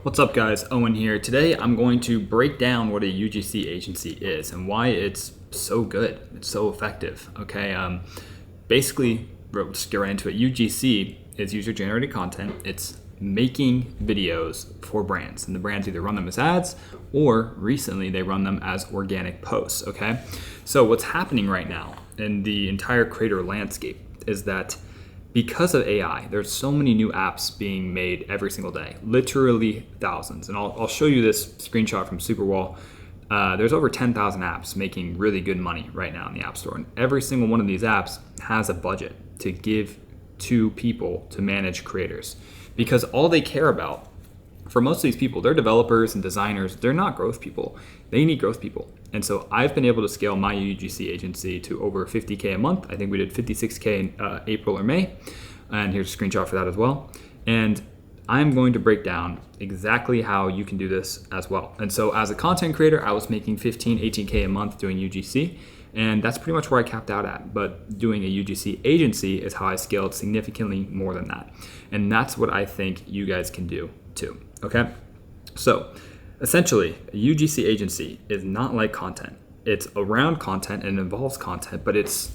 What's up guys, Owen here. Today I'm going to break down what a UGC agency is and why it's so good, it's so effective. Basically, we'll just get right into it. UGC is user generated content. It's making videos for brands, and the brands either run them as ads or recently they run them as organic posts, okay? So what's happening right now in the entire creator landscape is that because of AI, there's so many new apps being made every single day, literally thousands. And I'll show you this screenshot from Superwall. There's over 10,000 apps making really good money right now in the App Store. And every single one of these apps has a budget to give to people to manage creators. Because all they care about, for most of these people, they're developers and designers, they're not growth people. They need growth people. And so I've been able to scale my UGC agency to over 50K a month. I think we did 56K in April or May. And here's a screenshot for that as well. And I'm going to break down exactly how you can do this as well. And so as a content creator, I was making 15, 18K a month doing UGC. And that's pretty much where I capped out at. But doing a UGC agency is how I scaled significantly more than that. And that's what I think you guys can do too, okay? So essentially, a UGC agency is not like content. It's around content and involves content, but it's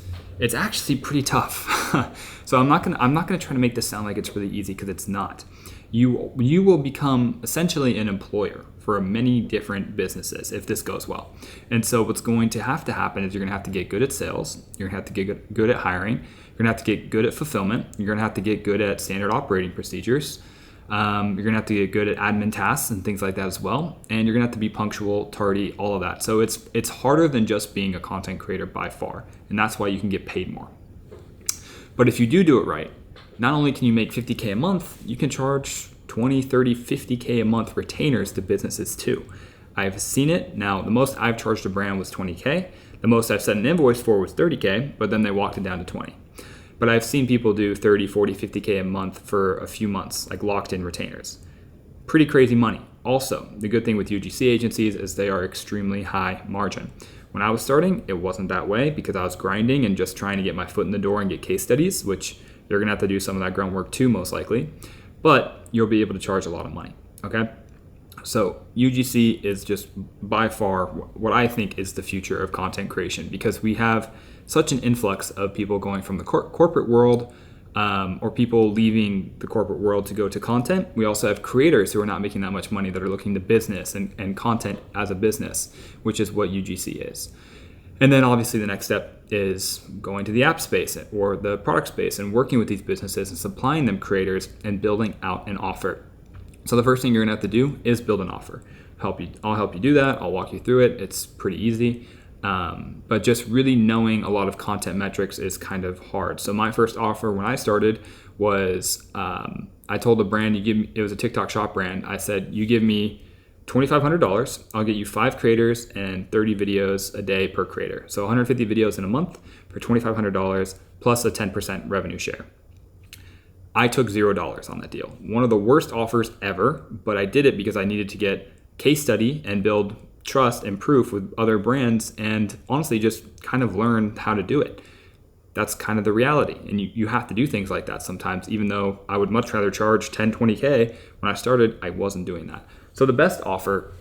actually pretty tough. So I'm not gonna try to make this sound like it's really easy, because it's not. You will become essentially an employer for many different businesses if this goes well. And so what's going to happen is you're gonna have to get good at sales. You're gonna have to get good at hiring. You're gonna have to get good at fulfillment. You're gonna have to get good at standard operating procedures. You're gonna have to get good at admin tasks and things like that as well. And you're gonna have to be punctual, tardy, all of that. So it's harder than just being a content creator by far. And that's why you can get paid more. But if you do it right, not only can you make 50K a month, you can charge 20, 30, 50K a month retainers to businesses too. I've seen it. Now, the most I've charged a brand was 20K. The most I've set an invoice for was 30K, but then they walked it down to 20. But I've seen people do 30, 40, 50K a month for a few months, like locked in retainers. Pretty crazy money. Also, the good thing with UGC agencies is they are extremely high margin. When I was starting, it wasn't that way because I was grinding and just trying to get my foot in the door and get case studies, which you're gonna have to do some of that grunt work too, most likely. But you'll be able to charge a lot of money, okay? So UGC is just by far what I think is the future of content creation, because we have such an influx of people going from the corporate world or people leaving the corporate world to go to content. We also have creators who are not making that much money that are looking to business and content as a business, which is what UGC is. And then obviously the next step is going to the app space or the product space and working with these businesses and supplying them creators and building out an offer. So the first thing you're gonna have to do is build an offer. I'll help you do that. I'll walk you through it. It's pretty easy. But just really knowing a lot of content metrics is kind of hard. So my first offer when I started was, I told the brand, it was a TikTok shop brand. I said, you give me $2,500, I'll get you 5 creators and 30 videos a day per creator. So 150 videos in a month for $2,500 plus a 10% revenue share. I took $0 on that deal. One of the worst offers ever, but I did it because I needed to get case study and build trust and proof with other brands and honestly just kind of learn how to do it. That's kind of the reality. And you have to do things like that sometimes, even though I would much rather charge 10, 20K. When I started, I wasn't doing that. So the best offer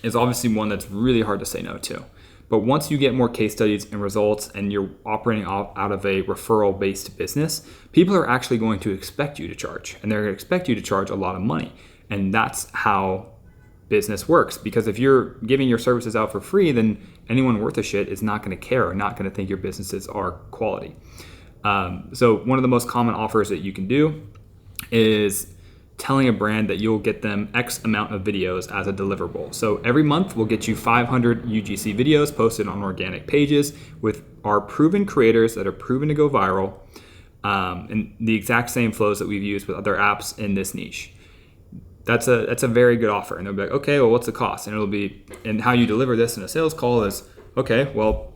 is obviously one that's really hard to say no to. But once you get more case studies and results and you're operating out of a referral-based business, people are actually going to expect you to charge, and they're going to expect you to charge a lot of money. And that's how business works, because if you're giving your services out for free, then anyone worth a shit is not going to care or not going to think your businesses are quality. So one of the most common offers that you can do is telling a brand that you'll get them X amount of videos as a deliverable. So every month we'll get you 500 UGC videos posted on organic pages with our proven creators that are proven to go viral, and the exact same flows that we've used with other apps in this niche. That's a very good offer. And they'll be like, okay, well, what's the cost? And it'll be, and how you deliver this in a sales call is, okay, well,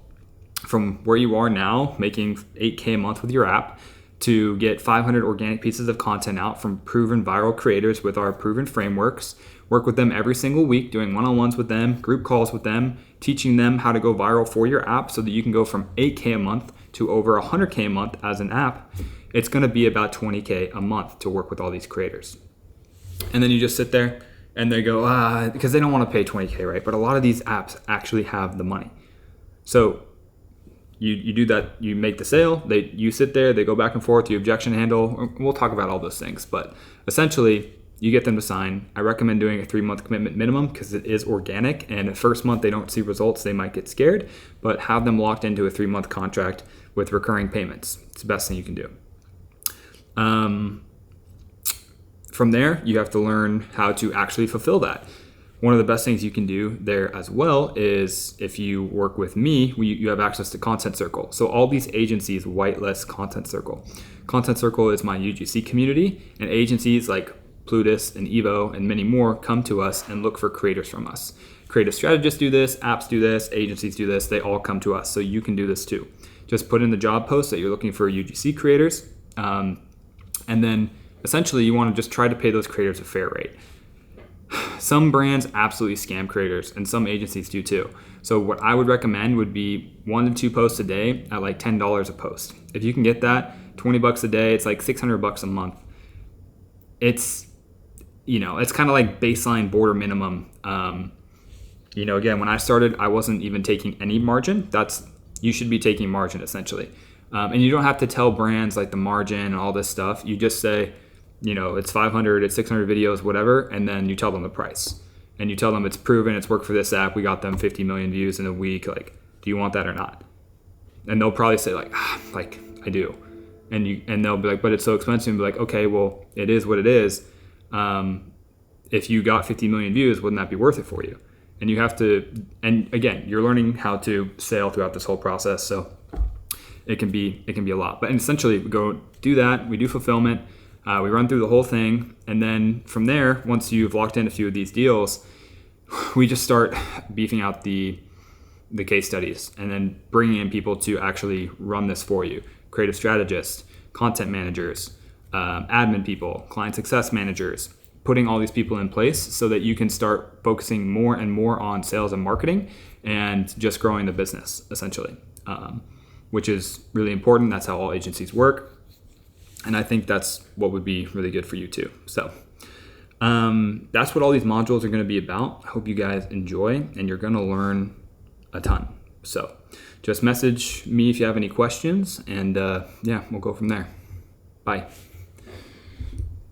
from where you are now, making 8K a month with your app, to get 500 organic pieces of content out from proven viral creators with our proven frameworks, work with them every single week, doing one-on-ones with them, group calls with them, teaching them how to go viral for your app so that you can go from 8K a month to over 100K a month as an app. It's gonna be about 20K a month to work with all these creators. And then you just sit there, and they go, because they don't want to pay 20K, right? But a lot of these apps actually have the money. So you do that, you make the sale, you sit there, they go back and forth, you objection handle. We'll talk about all those things, but essentially you get them to sign. I recommend doing a 3-month commitment minimum because it is organic, and the first month they don't see results, they might get scared, but have them locked into a 3-month contract with recurring payments. It's the best thing you can do. From there, you have to learn how to actually fulfill that. One of the best things you can do there as well is if you work with me, you have access to Content Circle. So all these agencies whitelist Content Circle. Content Circle is my UGC community, and agencies like Plutus and Evo and many more come to us and look for creators from us. Creative strategists do this, apps do this, agencies do this, they all come to us. So you can do this too. Just put in the job post that you're looking for UGC creators, and then essentially you want to just try to pay those creators a fair rate. Some brands absolutely scam creators, and some agencies do too. So what I would recommend would be 1 to 2 posts a day at like $10 a post. If you can get that, $20 a day, it's like $600 a month. It's kind of like baseline border minimum. Again, when I started, I wasn't even taking any margin. You should be taking margin essentially. And you don't have to tell brands like the margin and all this stuff. You just say, it's 500, it's 600 videos, whatever, and then you tell them the price. And you tell them it's proven, it's worked for this app, we got them 50 million views in a week, like, do you want that or not? And they'll probably say like I do. And they'll be like, but it's so expensive, and be like, okay, well, it is what it is. If you got 50 million views, wouldn't that be worth it for you? And you have to, and again, you're learning how to sell throughout this whole process, so it can be a lot. But essentially, we go do that, we do fulfillment, we run through the whole thing, and then from there, once you've locked in a few of these deals, we just start beefing out the case studies and then bringing in people to actually run this for you. Creative strategists, content managers, admin people, client success managers, putting all these people in place so that you can start focusing more and more on sales and marketing and just growing the business, essentially, which is really important. That's how all agencies work. And I think that's what would be really good for you too. So that's what all these modules are going to be about. I hope you guys enjoy, and you're going to learn a ton. So just message me if you have any questions, and we'll go from there. Bye.